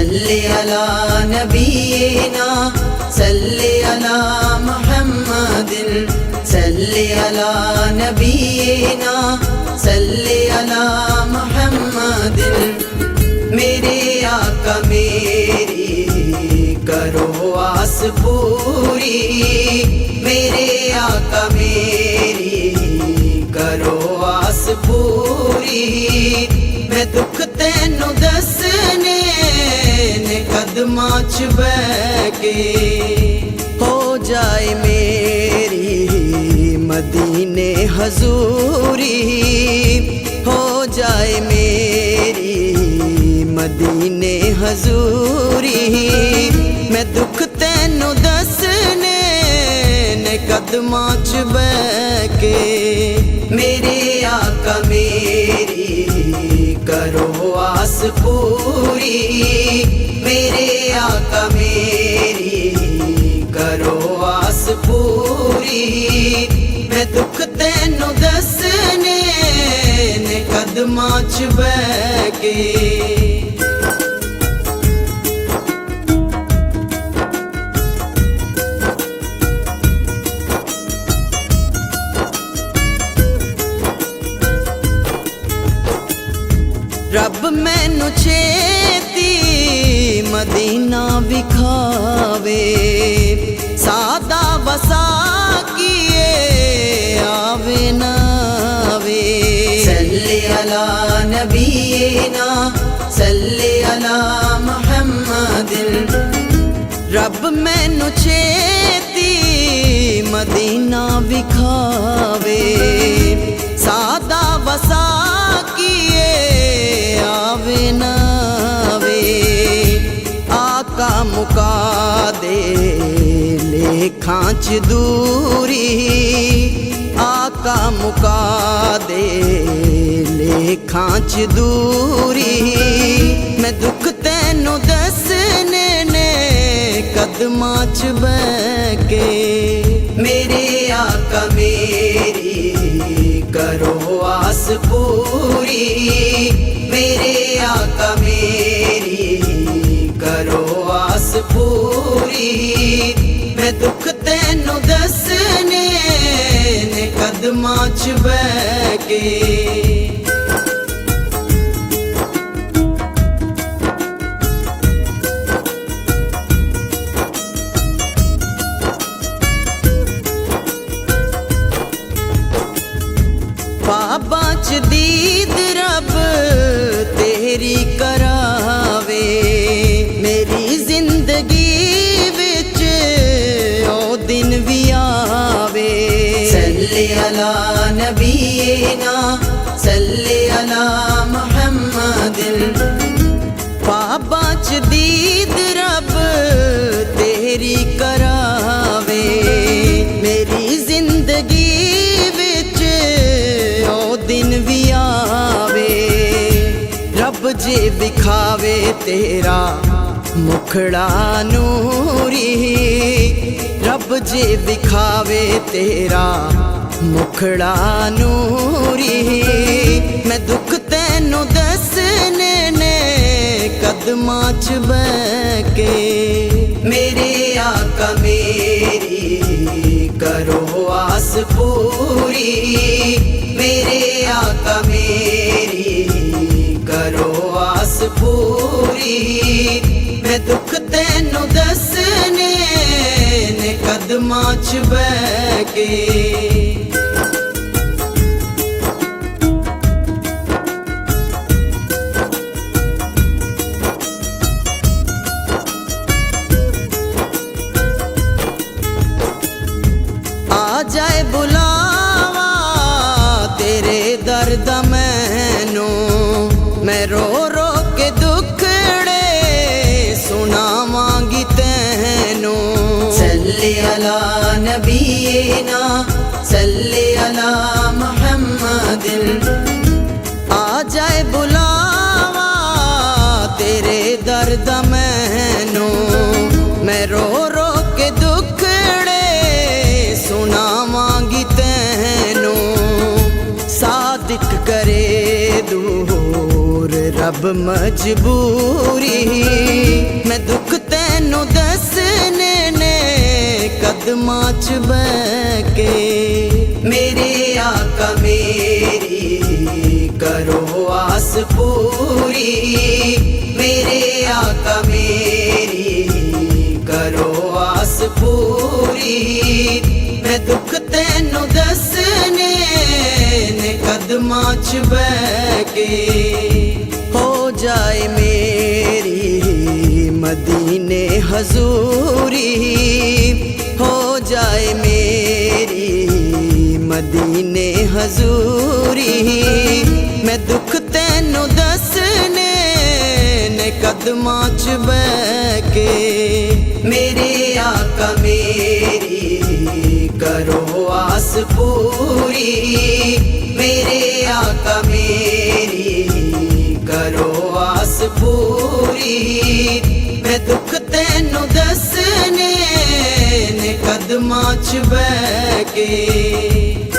सल्ले अला नबीना सल्ले अला मुहम्मदिन सल्ले अला नबीना सल्ले अला मुहम्मदिन। मेरे आका मेरी करो आस पूरी, मेरे आका मेरी करो आस पूरी। मैं दुख तैनू दसने ने कदमां च बैके, हो जाए मेरी मदीने हजूरी, हो जाए मेरी मदीने हजूरी। मैं दुख तैनू दसने ने कदमां च बैके, मेरे आका मेरी करो आस पूरी, मेरे आका मेरी करो आस पूरी। मैं दुख तैनू दसने ने कदमां च बैके। रब मैनू छेती मदीना विखावे, सादा वसा किए आवे ना आवे। सल्ले अला नबीना सल्ले अला मुहम्मदिन। रब मैनू छेती मदीना विखावे, सादा वसा किए आवे ना आवे। आका मुका दे लेखां च दूरी, आका मुका दे लेखां च दूरी। मैं दुख तैनू दसने ने कदमां च बैके, मेरे आका मेरी करो आस पूरी, मेरे आका मेरी करो आस पूरी। मैं दुख तैनू दसने ने कदमां च बैके। ख्वाबां च दीद रब तेरी करावे, मेरी जिंदगी विच ओ दिन भी आवे। सल्ले अला नबीना सल्ले अला मुहम्मदिन। ख्वाबां च दीद रब तेरी करावे, मेरी जिंदगी दिन भी आवे। रब जे विखावे तेरा मुखड़ा नूरी, रब जे विखावे तेरा मुखड़ा नूरी। मैं दुख तैनू दसने ने कदमां च बैके, मेरे आका मेरी करो आस पूरी, मेरे आका मेरी करो आस पूरी। मैं दुख तैनू दसने ने कदमां च बैके। आ जाए बुलावा तेरे दर्द मैनू, मैं रो रो के दुखड़े सुनावांगी तैनू। सल्ले अला नबीना सल्ले अला मुहम्मदिन। आ जाए बुलावा तेरे दर्द मैनू, मैं रो रो के दुखड़े सुनावांगी तैनू। सादिक करे दूर रब मजबूरी, कदमां च बैठ के। मेरे आका मेरी करो आस पूरी, मेरे आका मेरी करो आस पूरी। मैं दुख तैनू दसने ने कदमां च बैठ के। हो जाए मेरी मदीने हजूरी, हो जाए मेरी मदीने हजूरी। मैं दुख तैनू दसने ने कदमां च बैठ के। मेरे आका मेरी करो आस पूरी, मेरे आका मेरी करो आस पूरी। मैं दुख तैनू दसने ने कदमां च बैठ के।